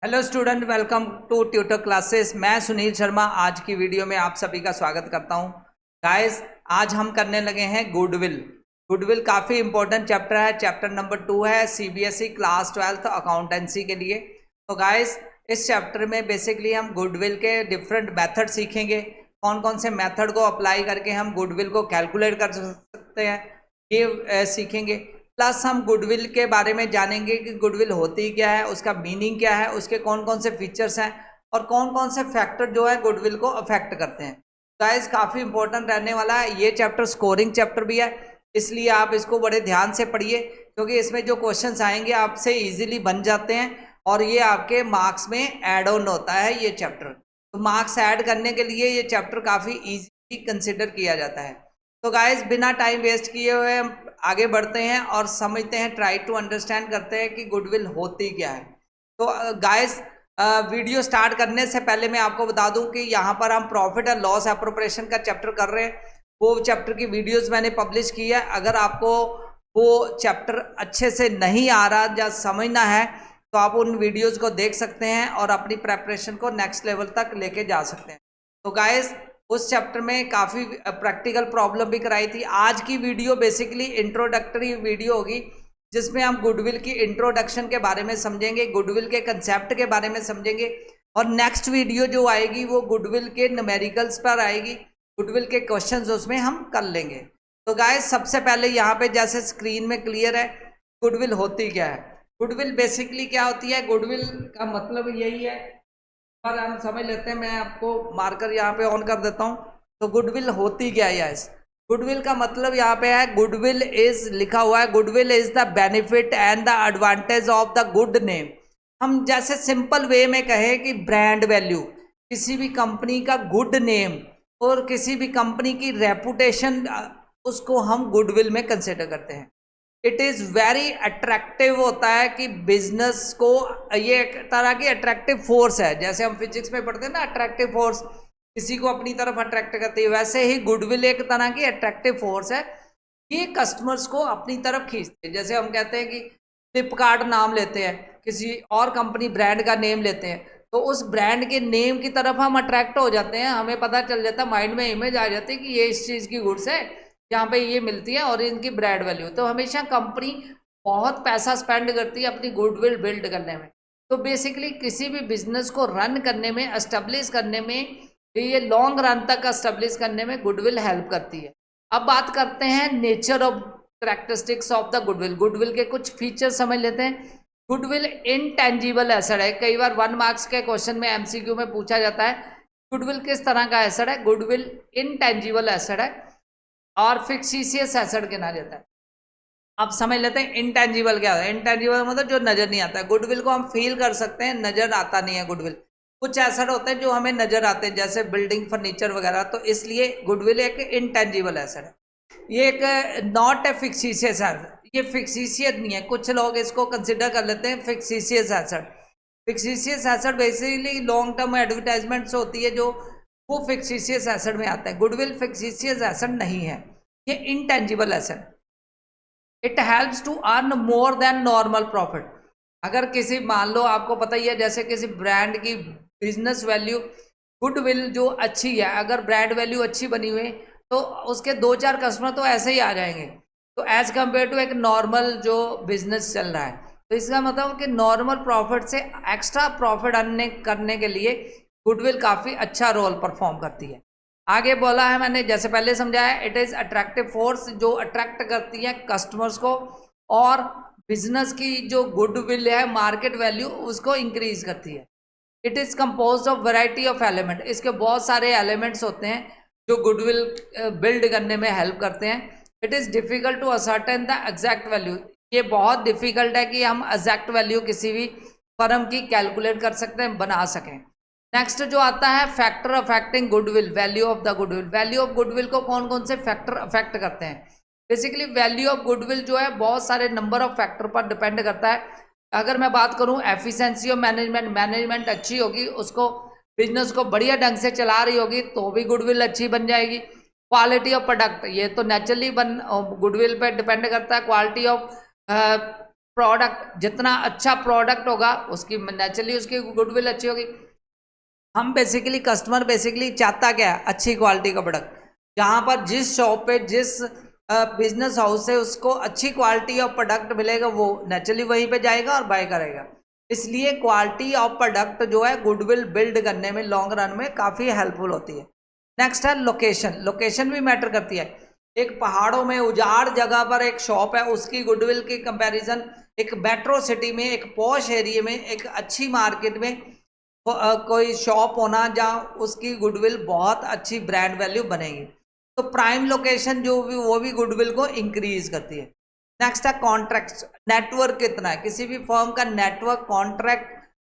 Hello student, welcome to tutor classes. मैं सुनील शर्मा आज की वीडियो में आप सभी का स्वागत करता हूं। गाइस, आज हम करने लगे हैं गुडविल। गुडविल काफ़ी इंपॉर्टेंट चैप्टर है। चैप्टर नंबर 2 है सीबीएसई क्लास 12th अकाउंटेंसी के लिए। तो गाइस, इस चैप्टर में बेसिकली हम गुडविल के डिफरेंट मेथड सीखेंगे। कौन कौन से मेथड को अप्लाई करके हम गुडविल को कैलकुलेट कर सकते हैं, ये सीखेंगे। प्लस हम गुडविल के बारे में जानेंगे कि गुडविल होती क्या है, उसका मीनिंग क्या है, उसके कौन कौन से फीचर्स हैं और कौन कौन से फैक्टर जो है गुडविल को अफेक्ट करते हैं। गाइस, काफ़ी इंपॉर्टेंट रहने वाला है ये चैप्टर। स्कोरिंग चैप्टर भी है, इसलिए आप इसको बड़े ध्यान से पढ़िए, क्योंकि इसमें जो क्वेश्चंस आएंगे आपसे इजीली बन जाते हैं और ये आपके मार्क्स में ऐड ऑन होता है ये चैप्टर। तो मार्क्स ऐड करने के लिए ये चैप्टर काफ़ी ईजी कंसिडर किया जाता है। तो गाइस, बिना टाइम वेस्ट किए हुए हम आगे बढ़ते हैं और समझते हैं, ट्राई टू अंडरस्टैंड करते हैं कि गुडविल होती क्या है। तो गाइस, वीडियो स्टार्ट करने से पहले मैं आपको बता दूं कि यहाँ पर हम प्रॉफिट एंड लॉस एप्रोप्रिएशन का चैप्टर कर रहे हैं। वो चैप्टर की वीडियोस मैंने पब्लिश की है। अगर आपको वो चैप्टर अच्छे से नहीं आ रहा या समझना है तो आप उन वीडियोज़ को देख सकते हैं और अपनी प्रेपरेशन को नेक्स्ट लेवल तक लेके जा सकते हैं। तो गाइस, उस चैप्टर में काफ़ी प्रैक्टिकल प्रॉब्लम भी कराई थी। आज की वीडियो बेसिकली इंट्रोडक्टरी वीडियो होगी, जिसमें हम गुडविल की इंट्रोडक्शन के बारे में समझेंगे, गुडविल के कंसेप्ट के बारे में समझेंगे। और नेक्स्ट वीडियो जो आएगी वो गुडविल के न्यूमेरिकल्स पर आएगी, गुडविल के क्वेश्चंस उसमें हम कर लेंगे। तो गाइस, सबसे पहले यहाँ पे जैसे स्क्रीन में क्लियर है, गुडविल होती क्या है। गुडविल बेसिकली क्या होती है, गुडविल का मतलब यही है, पर हम समझ लेते हैं। मैं आपको मार्कर यहाँ पे ऑन कर देता हूँ। तो गुडविल होती क्या है। यस, गुडविल का मतलब यहाँ पे है, गुडविल इज लिखा हुआ है, goodwill is the benefit and the advantage of the good name. हम जैसे सिंपल वे में कहें कि ब्रांड वैल्यू, किसी भी कंपनी का गुड नेम और किसी भी कंपनी की रेपुटेशन, उसको हम गुडविल में कंसिडर करते हैं। इट इज़ वेरी अट्रैक्टिव होता है कि बिजनेस को, ये एक तरह की अट्रैक्टिव फोर्स है। जैसे हम फिजिक्स में पढ़ते हैं ना, अट्रैक्टिव फोर्स किसी को अपनी तरफ अट्रैक्ट करती है, वैसे ही गुडविल एक तरह की अट्रैक्टिव फोर्स है। ये कस्टमर्स को अपनी तरफ खींचते हैं। जैसे हम कहते हैं कि फ्लिपकार्ट नाम लेते हैं, किसी और कंपनी ब्रांड का नेम लेते हैं, तो उस ब्रांड के नेम की तरफ हम अट्रैक्ट हो जाते हैं। हमें पता चल जाता है, माइंड में इमेज आ जाती है कि ये इस चीज़ की गुड्स है, यहाँ पे ये मिलती है और इनकी ब्रांड वैल्यू। तो हमेशा कंपनी बहुत पैसा स्पेंड करती है अपनी गुडविल बिल्ड करने में। तो बेसिकली किसी भी बिजनेस को रन करने में, एस्टेब्लिश करने में, ये लॉन्ग रन तक एस्टेब्लिश करने में गुडविल हेल्प करती है। अब बात करते हैं nature of characteristics of the goodwill. Goodwill के कुछ फीचर्स समझ लेते हैं। गुडविल इनटेंजिबल एसेट है। कई बार 1 मार्क्स के क्वेश्चन में एमसीक्यू में पूछा जाता है, गुडविल किस तरह का एसेट है। गुडविल इनटेंजिबल एसेट है और फिक्सिशियस एसेट गिना जाता है। अब समझ लेते हैं इनटेंजिबल क्या है। इनटेंजिबल मतलब जो नजर नहीं आता है। गुडविल को हम फील कर सकते हैं, नजर आता नहीं है गुडविल। कुछ एसेट होते हैं जो हमें नजर आते हैं, जैसे बिल्डिंग, फर्नीचर वगैरह। तो इसलिए गुडविल एक इनटेंजिबल एसेट है। ये एक नॉट ए फिक्सिशियस एसेट, ये फिक्सिशियस नहीं है। कुछ लोग इसको कंसिडर कर लेते हैं fictitious asset. Fictitious asset basically long term advertisements होती है, जो वो फिक्सिशियस एसेट में आता है। गुडविल फिक्सिशियस एसेट नहीं है, ये intangible asset. It helps to earn more than normal profit. अगर किसी, मान लो आपको पता ही है, जैसे किसी ब्रांड की बिजनेस वैल्यू, गुडविल जो अच्छी है, अगर ब्रांड वैल्यू अच्छी बनी हुई तो उसके 2-4 कस्टमर तो ऐसे ही आ जाएंगे। तो एज कम्पेयर टू एक नॉर्मल जो बिजनेस चल रहा है, तो इसका मतलब कि नॉर्मल प्रॉफिट से एक्स्ट्रा प्रॉफिट अर्न करने के लिए गुडविल काफ़ी अच्छा रोल परफॉर्म करती है। आगे बोला है मैंने, जैसे पहले समझाया, इट इज़ अट्रैक्टिव फोर्स, जो अट्रैक्ट करती है कस्टमर्स को और बिजनेस की जो गुडविल है, मार्केट वैल्यू, उसको इंक्रीज करती है। It is composed of variety of element. इसके बहुत सारे एलिमेंट्स होते हैं जो गुडविल बिल्ड करने में हेल्प करते हैं। It is difficult to ascertain the exact value. ये बहुत डिफ़िकल्ट है कि हम एग्जैक्ट वैल्यू किसी भी फर्म की कैलकुलेट कर सकते हैं, बना सकें। नेक्स्ट जो आता है, factor affecting goodwill, value of the goodwill. Value of goodwill को कौन कौन से फैक्टर अफेक्ट करते हैं। बेसिकली वैल्यू ऑफ गुडविल जो है बहुत सारे नंबर ऑफ फैक्टर पर डिपेंड करता है। अगर मैं बात करूं एफिशिएंसी ऑफ मैनेजमेंट, मैनेजमेंट अच्छी होगी, उसको बिजनेस को बढ़िया ढंग से चला रही होगी, तो भी गुडविल अच्छी बन जाएगी। क्वालिटी ऑफ प्रोडक्ट, ये तो नेचुरली गुडविल पे डिपेंड करता है। क्वालिटी ऑफ प्रोडक्ट, जितना अच्छा प्रोडक्ट होगा उसकी नेचुरली उसकी गुडविल अच्छी होगी। हम बेसिकली कस्टमर बेसिकली चाहता क्या है, अच्छी क्वालिटी का प्रोडक्ट। जहाँ पर जिस शॉप पे जिस बिजनेस हाउस से उसको अच्छी क्वालिटी ऑफ प्रोडक्ट मिलेगा वो नेचुरली वहीं पे जाएगा और बाय करेगा। इसलिए क्वालिटी ऑफ प्रोडक्ट जो है गुडविल बिल्ड करने में लॉन्ग रन में काफ़ी हेल्पफुल होती है। नेक्स्ट है लोकेशन। लोकेशन भी मैटर करती है। एक पहाड़ों में उजाड़ जगह पर एक शॉप है, उसकी गुडविल की कंपैरिजन एक मेट्रो सिटी में, एक पॉश एरिया में, एक अच्छी मार्केट में कोई शॉप होना जहाँ उसकी गुडविल बहुत अच्छी ब्रांड वैल्यू बनेगी। तो प्राइम लोकेशन जो भी वो भी गुडविल को इंक्रीज करती है। नेक्स्ट है कॉन्ट्रैक्ट। नेटवर्क कितना है, किसी भी फर्म का नेटवर्क, कॉन्ट्रैक्ट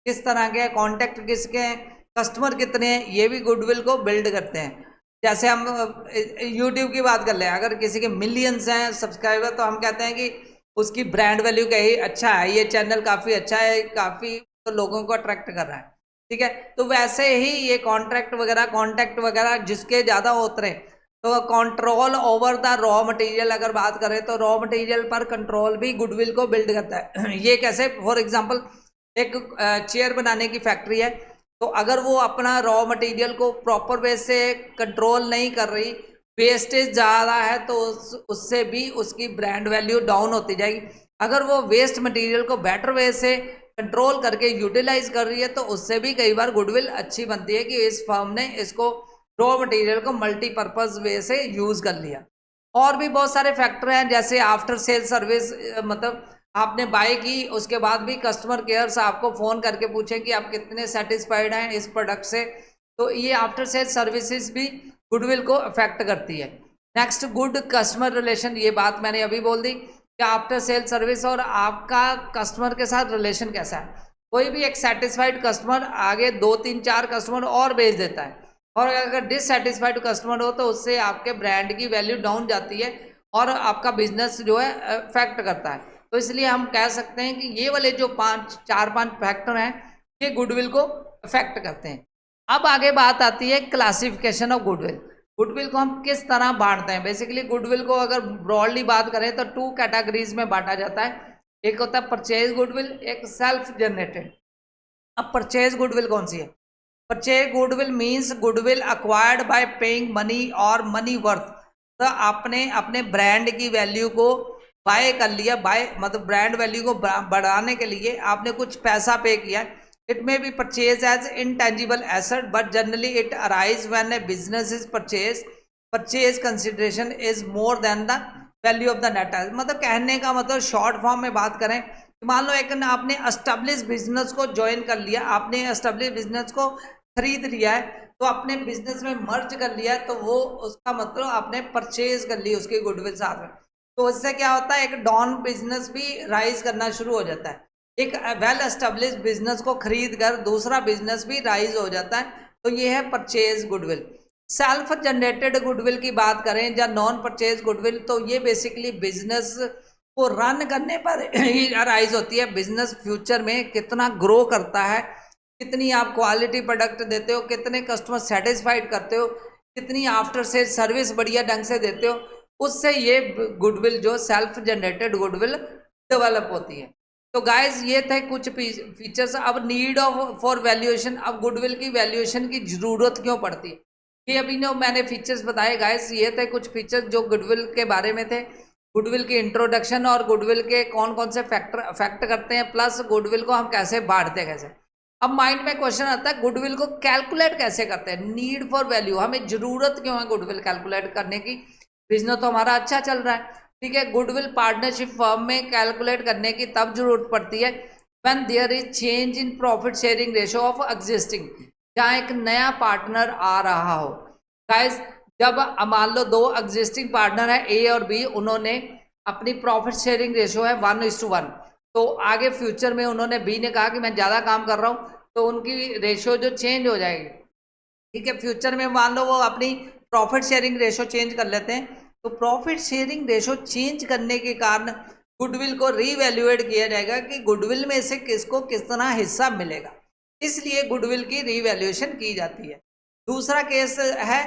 किस तरह के हैं, कॉन्टैक्ट किसके हैं, कस्टमर कितने हैं, ये भी गुडविल को बिल्ड करते हैं। जैसे हम यूट्यूब की बात कर ले, अगर किसी के मिलियंस हैं सब्सक्राइबर तो हम कहते हैं कि उसकी ब्रांड वैल्यू कहीं अच्छा है, ये चैनल काफ़ी अच्छा है, काफ़ी तो लोगों को अट्रैक्ट कर रहा है, ठीक है। तो वैसे ही ये कॉन्ट्रैक्ट वगैरह, कॉन्टैक्ट वगैरह जिसके ज़्यादा होते हैं, तो control over the raw material अगर बात करें तो रॉ मटेरियल पर कंट्रोल भी गुडविल को बिल्ड करता है। ये कैसे, फॉर एग्जांपल एक चेयर बनाने की फैक्ट्री है, तो अगर वो अपना रॉ मटेरियल को प्रॉपर वे से कंट्रोल नहीं कर रही, वेस्टेज ज़्यादा है, तो उससे भी उसकी ब्रांड वैल्यू डाउन होती जाएगी। अगर वो वेस्ट मटेरियल को बेटर वे से कंट्रोल करके यूटिलाइज कर रही है तो उससे भी कई बार गुडविल अच्छी बनती है कि इस फर्म ने इसको रॉ मटेरियल को मल्टीपर्पज वे से यूज कर लिया। और भी बहुत सारे फैक्टर हैं, जैसे आफ्टर सेल सर्विस, मतलब आपने बाय की उसके बाद भी कस्टमर केयर से आपको फ़ोन करके पूछें कि आप कितने सेटिस्फाइड हैं इस प्रोडक्ट से, तो ये आफ्टर सेल सर्विसेज भी गुडविल को अफेक्ट करती है। Next, good customer relation. ये बात मैंने अभी बोल दी कि आफ्टर सेल सर्विस और आपका कस्टमर के साथ रिलेशन कैसा है। कोई भी एक सेटिस्फाइड कस्टमर आगे 2-3-4 कस्टमर और भेज देता है, और अगर डिससेटिस्फाइड कस्टमर हो तो उससे आपके ब्रांड की वैल्यू डाउन जाती है और आपका बिजनेस जो है अफेक्ट करता है। तो इसलिए हम कह सकते हैं कि ये वाले जो 4-5 फैक्टर हैं ये गुडविल को अफेक्ट करते हैं। अब आगे बात आती है क्लासिफिकेशन ऑफ गुडविल। गुडविल को हम किस तरह बांटते हैं। बेसिकली गुडविल को अगर ब्रॉडली बात करें तो 2 कैटेगरीज में बांटा जाता है। एक होता है परचेज गुडविल, एक सेल्फ जनरेटेड। अब परचेज गुडविल कौन सी है? Purchase goodwill means goodwill acquired bye paying money और मनी वर्थ। तो आपने अपने ब्रांड की वैल्यू को बाय कर लिया, बाय मतलब ब्रांड वैल्यू को बढ़ाने के लिए आपने कुछ पैसा पे किया। It may be purchase as intangible asset but generally it arise when a business is purchase consideration is more than the value of the net. मतलब कहने का मतलब शॉर्ट फॉर्म में बात करें, मान लो एक आपने एस्टेब्लिश बिजनेस को ज्वाइन कर लिया, आपने एस्टेब्लिश बिजनेस को खरीद लिया है, तो अपने बिजनेस में मर्ज कर लिया है, तो वो उसका मतलब आपने परचेज कर ली उसकी गुडविल साथ में। तो इससे क्या होता है, एक डॉन बिजनेस भी राइज करना शुरू हो जाता है। एक वेल एस्टेब्लिश बिजनेस को खरीद कर दूसरा बिजनेस भी राइज हो जाता है। तो ये है purchase goodwill. Self generated goodwill की बात करें या नॉन परचेज गुडविल, तो ये बेसिकली बिजनेस को रन करने पर ही राइज होती है। बिजनेस फ्यूचर में कितना ग्रो करता है, कितनी आप क्वालिटी प्रोडक्ट देते हो, कितने कस्टमर सेटिस्फाइड करते हो, कितनी आफ्टर सेल सर्विस बढ़िया ढंग से देते हो, उससे ये गुडविल जो सेल्फ जनरेटेड गुडविल डेवलप होती है। तो गाइज ये थे कुछ फीचर्स। अब नीड ऑफ फॉर वैल्यूएशन। अब गुडविल की वैल्यूएशन की जरूरत क्यों पड़ती है, ये अभी ना मैंने फीचर्स बताए गाइज। ये थे कुछ फीचर्स जो गुडविल के बारे में थे। गुडविल की इंट्रोडक्शन और गुडविल के कौन कौन से फैक्टर अफेक्ट करते हैं, प्लस गुडविल को हम कैसे बांटते हैं कैसे। अब माइंड में क्वेश्चन आता है गुडविल को कैलकुलेट कैसे करते हैं। नीड फॉर वैल्यू, हमें जरूरत क्यों है गुडविल कैलकुलेट करने की, बिजनेस तो हमारा अच्छा चल रहा है, ठीक है। गुडविल पार्टनरशिप फर्म में कैलकुलेट करने की तब जरूरत पड़ती है when there is change in profit sharing ratio of existing, जहाँ एक नया पार्टनर आ रहा हो। गाइस जब मान लो 2 एग्जिस्टिंग पार्टनर है ए और बी, उन्होंने अपनी प्रॉफिट शेयरिंग रेशियो है 1:1, तो आगे फ्यूचर में उन्होंने बी ने कहा कि मैं ज़्यादा काम कर रहा हूँ, तो उनकी रेशियो जो चेंज हो जाएगी, ठीक है। फ्यूचर में मान लो वो अपनी प्रॉफिट शेयरिंग रेशियो चेंज कर लेते हैं, तो प्रॉफिट शेयरिंग रेशियो चेंज करने के कारण गुडविल को रीवैल्यूएट किया जाएगा कि गुडविल में से किसको कितना हिस्सा मिलेगा, इसलिए गुडविल की रीवैल्यूएशन की जाती है। दूसरा केस है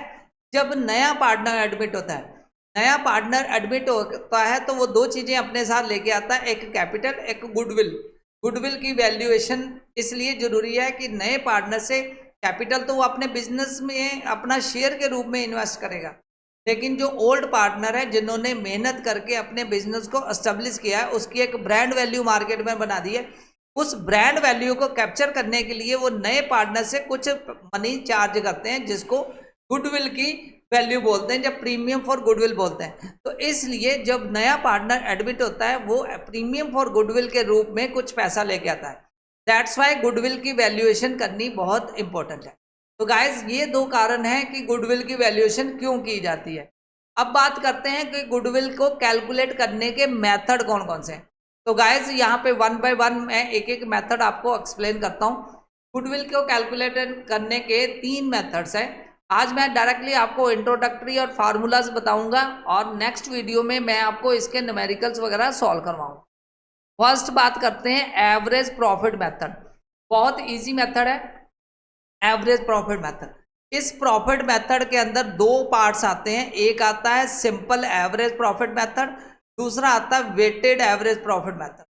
जब नया पार्टनर एडमिट होता है। नया पार्टनर एडमिट होता है तो वो दो चीजें अपने साथ लेके आता है, एक कैपिटल, एक गुडविल। गुडविल की वैल्यूएशन इसलिए जरूरी है कि नए पार्टनर से कैपिटल तो वो अपने बिजनेस में अपना शेयर के रूप में इन्वेस्ट करेगा, लेकिन जो ओल्ड पार्टनर है जिन्होंने मेहनत करके अपने बिजनेस को एस्टेब्लिश किया है, उसकी एक ब्रांड वैल्यू मार्केट में बना दी है, उस ब्रांड वैल्यू को कैप्चर करने के लिए वो नए पार्टनर से कुछ मनी चार्ज करते हैं, जिसको गुडविल की वैल्यू बोलते हैं, जब प्रीमियम फॉर गुडविल बोलते हैं। तो इसलिए जब नया पार्टनर एडमिट होता है वो प्रीमियम फॉर गुडविल के रूप में कुछ पैसा लेके आता है। दैट्स वाई गुडविल की वैल्यूएशन करनी बहुत इंपॉर्टेंट है। तो गाइज ये दो कारण हैं कि गुडविल की वैल्यूएशन क्यों की जाती है। अब बात करते हैं कि गुडविल को कैलकुलेट करने के मेथड कौन कौन से हैं। तो गाइज यहाँ पे वन बाय वन मैं एक एक मेथड आपको एक्सप्लेन करता हूँ। गुडविल को कैलकुलेट करने के 3 मेथड्स हैं। आज मैं डायरेक्टली आपको इंट्रोडक्टरी और फार्मूलाज बताऊंगा और नेक्स्ट वीडियो में मैं आपको इसके न्यूमेरिकल्स वगैरह सॉल्व करवाऊंगा। फर्स्ट बात करते हैं एवरेज प्रॉफिट मेथड। बहुत इजी मेथड है एवरेज प्रॉफिट मेथड। इस प्रॉफिट मेथड के अंदर 2 पार्ट्स आते हैं, एक आता है सिंपल एवरेज प्रॉफिट मेथड, दूसरा आता है वेटेड एवरेज प्रॉफिट मेथड।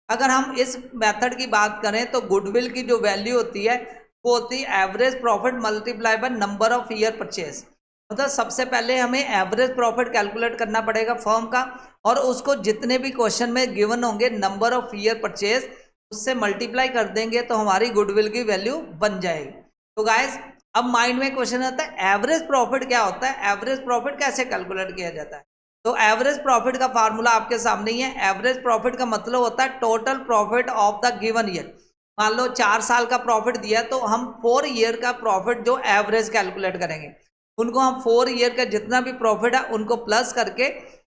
अगर हम इस मेथड की बात करें तो गुडविल की जो वैल्यू होती है वो होती है average profit multiply by number of year purchase. मतलब सबसे पहले हमें एवरेज प्रॉफिट कैलकुलेट करना पड़ेगा फर्म का, और उसको जितने भी क्वेश्चन में गिवन होंगे नंबर ऑफ ईयर परचेज उससे मल्टीप्लाई कर देंगे तो हमारी गुडविल की वैल्यू बन जाएगी। तो गाइज अब माइंड में क्वेश्चन आता है एवरेज प्रॉफिट क्या होता है, एवरेज प्रॉफिट कैसे कैलकुलेट किया जाता है। तो एवरेज प्रॉफिट का फार्मूला आपके सामने ही है। एवरेज प्रॉफिट का मतलब होता है total profit of the given year. मान लो 4 साल का प्रॉफिट दिया तो हम 4 ईयर का प्रॉफिट जो एवरेज कैलकुलेट करेंगे, उनको हम 4 ईयर का जितना भी प्रॉफिट है उनको प्लस करके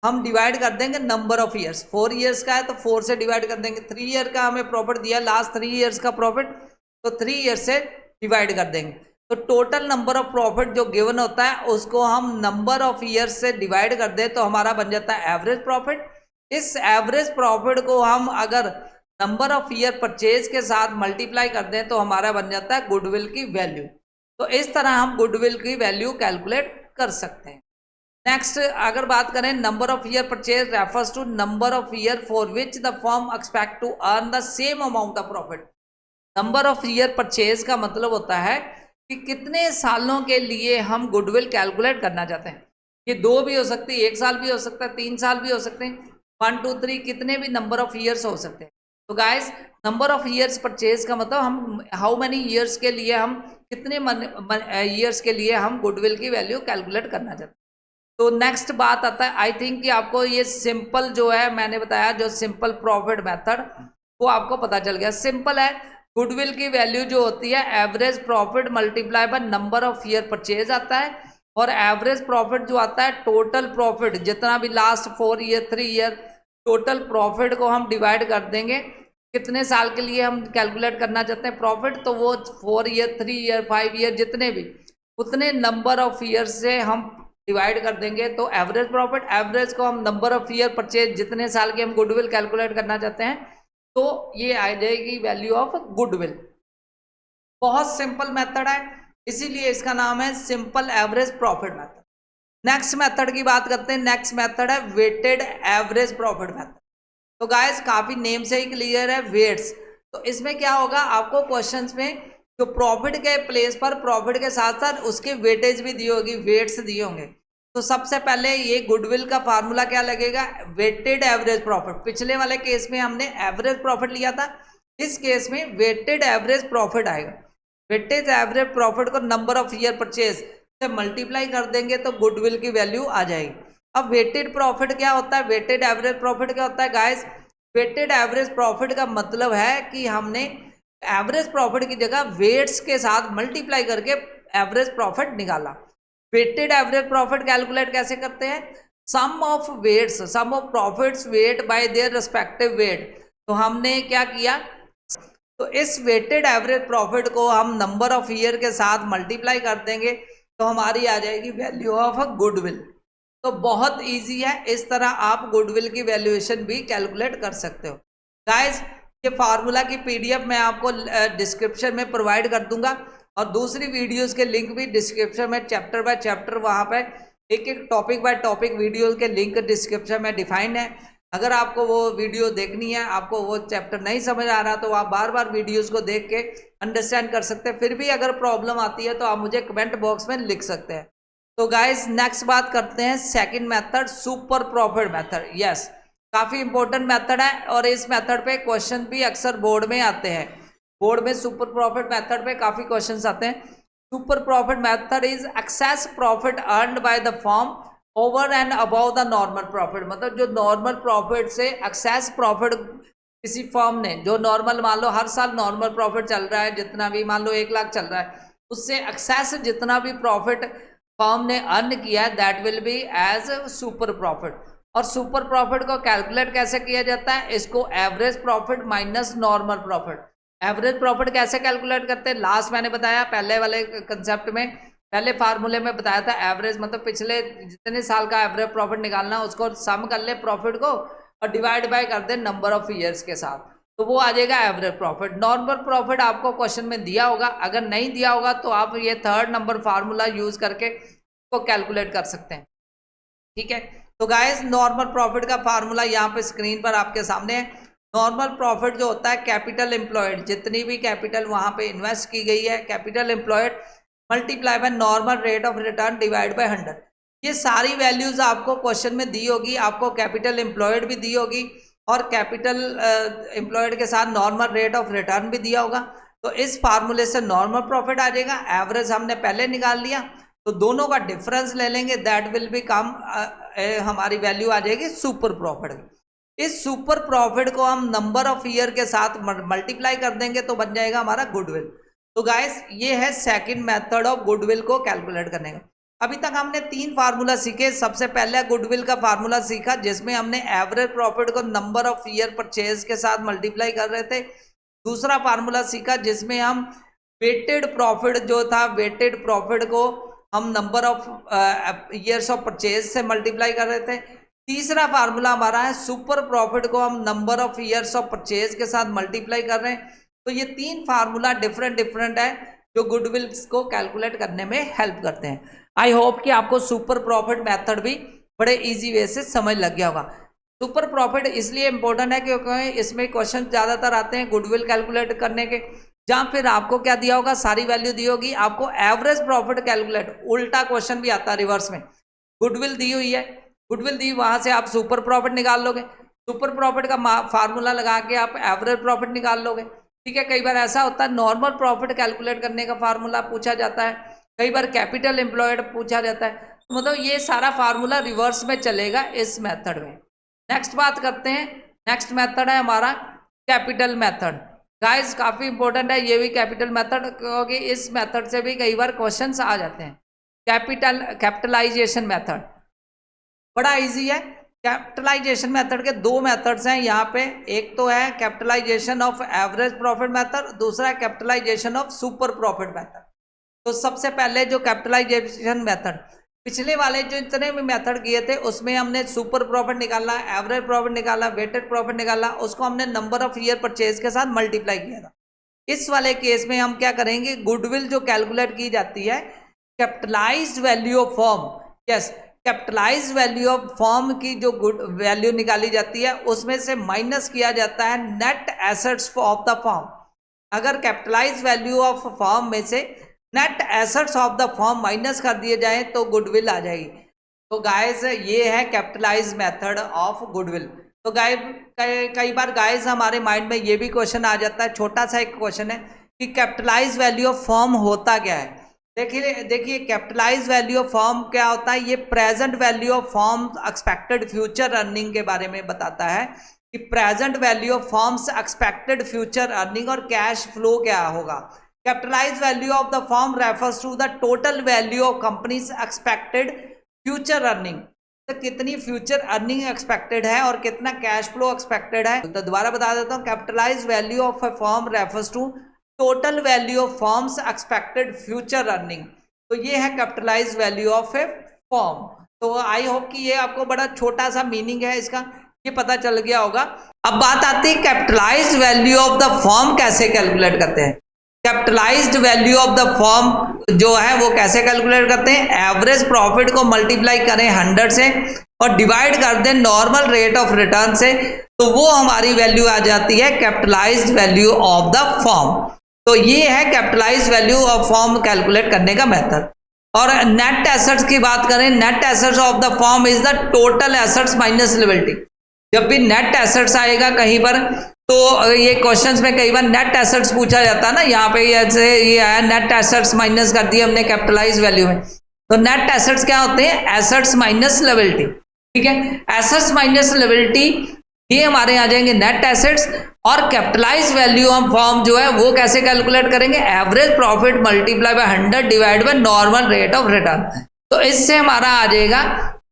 हम डिवाइड कर देंगे नंबर ऑफ ईयर्स। 4 ईयर्स का है तो 4 से डिवाइड कर देंगे। 3 ईयर का हमें प्रॉफिट दिया लास्ट 3 ईयर्स का प्रॉफिट, तो 3 ईयर्स से डिवाइड कर देंगे। तो टोटल नंबर ऑफ प्रॉफिट जो गिवन होता है उसको हम नंबर ऑफ ईयर्स से डिवाइड कर दें तो हमारा बन जाता है एवरेज प्रॉफिट। इस एवरेज प्रॉफिट को हम अगर नंबर ऑफ ईयर परचेज के साथ मल्टीप्लाई कर दें तो हमारा बन जाता है गुडविल की वैल्यू। तो इस तरह हम गुडविल की वैल्यू कैलकुलेट कर सकते हैं। नेक्स्ट अगर बात करें number of year purchase refers to number of year for which the firm expect to earn the same amount of profit. Number of year purchase का मतलब होता है कि कितने सालों के लिए हम गुडविल कैलकुलेट करना चाहते हैं। ये 2 भी हो सकती है, 1 साल भी हो सकता है, 3 साल भी हो सकते हैं, 1 2 3 कितने भी नंबर ऑफ ईयर्स हो सकते हैं। तो guys number of years purchase का मतलब हम हाउ मेनी ईयर्स के लिए हम कितने ईयर्स के लिए हम गुडविल की वैल्यू कैलकुलेट करना चाहते हैं। तो नेक्स्ट बात आता है, आई थिंक कि आपको ये सिंपल जो है मैंने बताया जो सिंपल प्रॉफिट मेथड वो आपको पता चल गया। सिंपल है, गुडविल की वैल्यू जो होती है average profit multiply by number of year purchase आता है, और एवरेज प्रॉफिट जो आता है टोटल प्रॉफिट जितना भी last 4 year 3 year total profit को हम डिवाइड कर देंगे कितने साल के लिए हम कैलकुलेट करना चाहते हैं प्रॉफिट, तो वो 4 ईयर 3 ईयर 5 ईयर जितने भी उतने नंबर ऑफ ईयर से हम डिवाइड कर देंगे तो एवरेज प्रॉफिट। एवरेज को हम नंबर ऑफ ईयर परचेज जितने साल की हम गुडविल कैलकुलेट करना चाहते हैं तो ये आ जाएगी वैल्यू ऑफ गुडविल। बहुत सिंपल मेथड है, इसीलिए इसका नाम है simple average profit method. Next method की बात करते हैं। नेक्स्ट मेथड है वेटेड एवरेज प्रॉफिट मेथड। तो गाइस काफी नेम से ही क्लियर है, वेट्स। तो इसमें क्या होगा, आपको क्वेश्चंस में जो प्रॉफिट के प्लेस पर प्रॉफिट के साथ साथ उसके वेटेज भी दी होगी, वेट्स दिए होंगे। तो सबसे पहले ये गुडविल का फार्मूला क्या लगेगा, वेटेड एवरेज प्रॉफिट। पिछले वाले केस में हमने एवरेज प्रॉफिट लिया था, इस केस में वेटेड एवरेज प्रॉफिट आएगा। वेटेज एवरेज प्रॉफिट को नंबर ऑफ ईयर परचेज से मल्टीप्लाई कर देंगे तो गुडविल की वैल्यू आ जाएगी। अब वेटेड प्रॉफिट क्या होता है, वेटेड एवरेज प्रॉफिट क्या होता है गाइस, वेटेड एवरेज प्रॉफिट का मतलब है कि हमने एवरेज प्रॉफिट की जगह वेट्स के साथ मल्टीप्लाई करके एवरेज प्रॉफिट निकाला। वेटेड एवरेज प्रॉफिट कैलकुलेट कैसे करते हैं, sum of weights, sum of profits weight by their respective weight. तो हमने क्या किया, तो इस वेटेड एवरेज प्रॉफिट को हम नंबर ऑफ ईयर के साथ मल्टीप्लाई कर देंगे तो हमारी आ जाएगी वैल्यू ऑफ गुडविल। तो बहुत इजी है, इस तरह आप गुडविल की वैल्यूएशन भी कैलकुलेट कर सकते हो। गाइस ये फार्मूला की पीडीएफ मैं आपको डिस्क्रिप्शन में प्रोवाइड कर दूंगा, और दूसरी वीडियोस के लिंक भी डिस्क्रिप्शन में चैप्टर बाय चैप्टर वहां पे एक एक टॉपिक बाय टॉपिक वीडियो के लिंक डिस्क्रिप्शन में डिफाइंड है। अगर आपको वो वीडियो देखनी है, आपको वो चैप्टर नहीं समझ आ रहा, तो आप बार बार वीडियोस को देख के अंडरस्टैंड कर सकते हैं। फिर भी अगर प्रॉब्लम आती है तो आप मुझे कमेंट बॉक्स में लिख सकते हैं। तो गाइस नेक्स्ट बात करते हैं second method, super profit method. Yes, काफ़ी इंपॉर्टेंट मेथड है और इस मेथड पे क्वेश्चन भी अक्सर बोर्ड में आते हैं। बोर्ड में सुपर प्रॉफिट मेथड पे काफ़ी क्वेश्चन आते हैं। Super profit method is access profit earned by the firm over and above the normal profit. मतलब जो नॉर्मल प्रॉफिट से एक्सेस प्रॉफिट किसी फर्म ने, जो नॉर्मल मान लो हर साल नॉर्मल प्रॉफिट चल रहा है, जितना भी मान लो 1 लाख चल रहा है, उससे एक्सेस जितना भी प्रॉफिट फर्म ने अर्न किया है that will be as super profit. और सुपर प्रॉफिट को कैलकुलेट कैसे किया जाता है? इसको average profit minus normal profit. Average profit कैसे कैलकुलेट करते हैं? लास्ट मैंने बताया पहले वाले कंसेप्ट में, पहले फार्मूले में बताया था। एवरेज मतलब पिछले जितने साल का एवरेज प्रॉफिट निकालना, उसको सम कर ले प्रॉफिट को और डिवाइड बाय कर दे नंबर ऑफ ईयर्स के साथ, तो वो आ जाएगा एवरेज प्रॉफिट। नॉर्मल प्रॉफिट आपको क्वेश्चन में दिया होगा, अगर नहीं दिया होगा तो आप ये 3rd नंबर फार्मूला यूज करके को कैलकुलेट कर सकते हैं। ठीक है, तो गाइस नॉर्मल प्रॉफिट का फार्मूला यहाँ पे स्क्रीन पर आपके सामने है। नॉर्मल प्रॉफिट जो होता है कैपिटल एम्प्लॉयड, जितनी भी कैपिटल वहाँ पे इन्वेस्ट की गई है, capital employed multiply by normal rate of return divide by 100। ये सारी वैल्यूज आपको क्वेश्चन में दी होगी। आपको कैपिटल एम्प्लॉयड भी दी होगी और कैपिटल एम्प्लॉयड के साथ नॉर्मल रेट ऑफ रिटर्न भी दिया होगा। तो इस फार्मूले से नॉर्मल प्रॉफिट आ जाएगा। एवरेज हमने पहले निकाल लिया, तो दोनों का डिफरेंस ले लेंगे, दैट विल बी कम, हमारी वैल्यू आ जाएगी सुपर प्रॉफिट। इस सुपर प्रॉफिट को हम नंबर ऑफ ईयर के साथ मल्टीप्लाई कर देंगे तो बन जाएगा हमारा गुडविल। तो गाइस ये है सेकंड मेथड ऑफ गुडविल को कैलकुलेट करने का। अभी तक हमने 3 फार्मूला सीखे। सबसे पहले गुडविल का फार्मूला सीखा जिसमें हमने एवरेज प्रॉफिट को नंबर ऑफ ईयर परचेज के साथ मल्टीप्लाई कर रहे थे। दूसरा फार्मूला सीखा जिसमें हम वेटेड प्रॉफिट जो था, वेटेड प्रॉफिट को हम number of years of purchase से मल्टीप्लाई कर रहे थे। तीसरा फार्मूला हमारा है सुपर प्रॉफिट को हम number of years of purchase के साथ मल्टीप्लाई कर रहे हैं। तो ये 3 फार्मूला डिफरेंट है जो गुडविल को कैलकुलेट करने में हेल्प करते हैं। आई होप कि आपको सुपर प्रॉफिट मेथड भी बड़े इजी वे से समझ लग गया होगा। सुपर प्रॉफिट इसलिए इंपॉर्टेंट है क्योंकि इसमें क्वेश्चन ज़्यादातर आते हैं गुडविल कैलकुलेट करने के, जहाँ फिर आपको क्या दिया होगा, सारी वैल्यू दी होगी, आपको एवरेज प्रॉफिट कैलकुलेट, उल्टा क्वेश्चन भी आता है रिवर्स में। गुडविल दी हुई है, गुडविल दी, वहाँ से आप सुपर प्रॉफिट निकाल लोगे, सुपर प्रॉफिट का फार्मूला लगा के आप एवरेज प्रॉफिट निकाल लोगे। ठीक है, कई बार ऐसा होता है नॉर्मल प्रॉफिट कैलकुलेट करने का फार्मूला पूछा जाता है, कई बार कैपिटल एम्प्लॉयड पूछा जाता है। तो मतलब ये सारा फार्मूला रिवर्स में चलेगा इस मेथड में। नेक्स्ट बात करते हैं, नेक्स्ट मेथड है हमारा कैपिटल मेथड। गाइस काफ़ी इंपॉर्टेंट है ये भी कैपिटल मेथड, क्योंकि इस मेथड से भी कई बार क्वेश्चंस आ जाते हैं। कैपिटलाइजेशन मेथड बड़ा इजी है। कैपिटलाइजेशन मेथड के 2 मेथड्स हैं यहाँ पे, एक तो है capitalisation of average profit method, दूसरा है capitalisation of super profit method. तो सबसे पहले जो कैपिटलाइजेशन मेथड, पिछले वाले जो इतने भी मेथड किए थे उसमें हमने सुपर प्रॉफिट निकाला, एवरेज प्रॉफिट निकाला, वेटेड प्रॉफिट निकाला, उसको हमने नंबर ऑफ ईयर परचेज के साथ मल्टीप्लाई किया था। इस वाले केस में हम क्या करेंगे, गुडविल जो कैलकुलेट की जाती है, capitalized value of firm, yes capitalize value of firm की जो गुड वैल्यू निकाली जाती है उसमें से माइनस किया जाता है net assets of the firm. अगर कैपिटलाइज वैल्यू ऑफ फर्म में से net assets of the firm minus कर दिए जाए तो गुडविल आ जाएगी। तो गाइस ये है कैपिटलाइज मेथड ऑफ गुडविल। तो गाइस कई बार गाइस हमारे माइंड में ये भी क्वेश्चन आ जाता है, छोटा सा एक क्वेश्चन है कि कैपिटलाइज वैल्यू ऑफ फर्म होता क्या है। देखिए कैपिटलाइज वैल्यू ऑफ फर्म क्या होता है, ये present value of firm expected future earning के बारे में बताता है कि present value of firms expected future earning और कैश फ्लो क्या होगा। Capitalize value of the firm refers to the total value of companies expected future earning, तो कितनी फ्यूचर अर्निंग एक्सपेक्टेड है और कितना कैश फ्लो एक्सपेक्टेड है। तो दोबारा बता देता हूँ, capitalize value of a firm refers to total value of firms expected future earning. तो ये है capitalize value of a firm. तो आई होप कि ये आपको बड़ा छोटा सा मीनिंग है इसका, ये पता चल गया होगा। अब बात आती है capitalize value of the firm कैसे कैलकुलेट करते हैं। Capitalized value of the firm जो है वो कैसे कैलकुलेट करते हैं, एवरेज प्रॉफिट को मल्टीप्लाई करें 100 से और डिवाइड कर दें नॉर्मल रेट ऑफ रिटर्न से, तो वो हमारी वैल्यू आ जाती है capitalized value of the firm. तो ये है capitalized value of firm calculate करने का मेथड। और नेट एसेट्स की बात करें, net assets of the firm is the total assets minus liability. जब भी नेट एसेट्स आएगा कहीं पर, तो ये क्वेश्चंस में कई बार नेट एसेट्स पूछा जाता है ना, यहाँ पे ऐसे ये आया नेट एसेट्स माइनस कर दिया हमने कैपिटलाइज वैल्यू में। तो नेट एसेट्स क्या होते हैं, एसेट्स माइनस लिएबिलिटी, ठीक है। एसेट्स माइनस लिएबिलिटी ये हमारे आ जाएंगे नेट एसेट्स। और कैपिटलाइज वैल्यू ऑफ फर्म जो है वो कैसे कैलकुलेट करेंगे, average profit multiply by 100 divide by normal rate of return. तो इससे हमारा आ जाएगा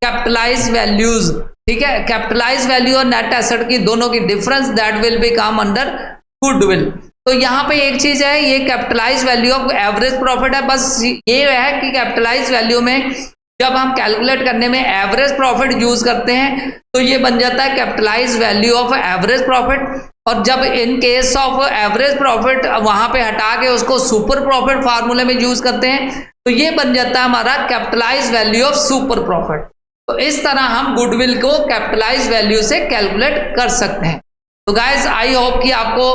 कैपिटलाइज वैल्यूज, ठीक है। कैपिटलाइज वैल्यू और नेट एसेट की दोनों की difference that will be come under goodwill. तो यहाँ पे एक चीज है, ये capitalize value of average profit है। बस ये है कि कैपिटलाइज वैल्यू में जब हम कैलकुलेट करने में एवरेज प्रॉफिट यूज करते हैं तो ये बन जाता है capitalize value of average profit. और जब in case of average profit वहां पे हटा के उसको सुपर प्रॉफिट फार्मूले में यूज करते हैं तो ये बन जाता है हमारा capitalize value of super profit. तो इस तरह हम गुडविल को कैपिटलाइज वैल्यू से कैलकुलेट कर सकते हैं। तो गाइस आई होप कि आपको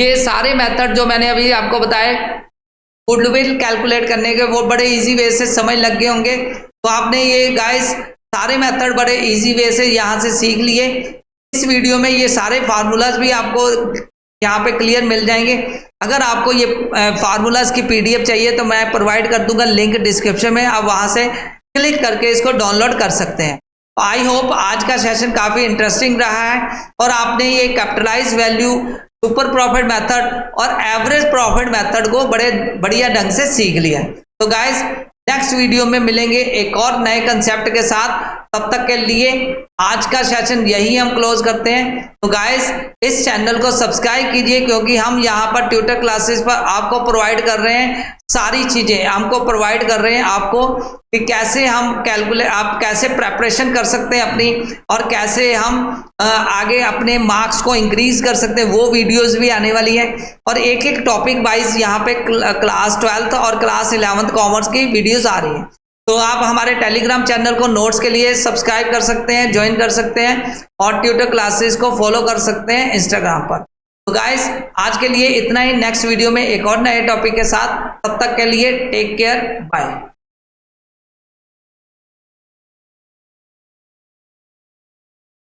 ये सारे मेथड जो मैंने अभी आपको बताए गुडविल कैलकुलेट करने के वो बड़े इजी वे से समझ लग गए होंगे। तो आपने ये गाइस सारे मेथड बड़े इजी वे से यहाँ से सीख लिए। इस वीडियो में ये सारे फार्मूलाज भी आपको यहाँ पे क्लियर मिल जाएंगे। अगर आपको ये फार्मूलाज की PDF चाहिए तो मैं प्रोवाइड कर दूंगा लिंक डिस्क्रिप्शन में, आप वहां से क्लिक करके इसको डाउनलोड कर सकते हैं। आई होप आज का सेशन काफी इंटरेस्टिंग रहा है और आपने ये capitalize value, super profit method और एवरेज प्रॉफिट मेथड को बड़े बढ़िया ढंग से सीख लिया। तो गाइस नेक्स्ट वीडियो में मिलेंगे एक और नए कंसेप्ट के साथ। तब तक के लिए आज का सेशन यही हम क्लोज करते हैं। तो गाइस इस चैनल को सब्सक्राइब कीजिए क्योंकि हम यहाँ पर ट्यूटर क्लासेस पर आपको प्रोवाइड कर रहे हैं सारी चीजें, हमको प्रोवाइड कर रहे हैं आपको कि कैसे हम आप कैसे प्रेपरेशन कर सकते हैं अपनी और कैसे हम आगे अपने मार्क्स को इंक्रीज कर सकते हैं, वो वीडियोस भी आने वाली है। और एक एक टॉपिक वाइज यहाँ पे क्लास 12th और क्लास 11th कॉमर्स की वीडियोस आ रही है। तो आप हमारे टेलीग्राम चैनल को नोट्स के लिए सब्सक्राइब कर सकते हैं, ज्वाइन कर सकते हैं और ट्यूटर क्लासेस को फॉलो कर सकते हैं इंस्टाग्राम पर। तो गाइस आज के लिए इतना ही। नेक्स्ट वीडियो में एक और नए टॉपिक के साथ, तब तक के लिए टेक केयर, बाय।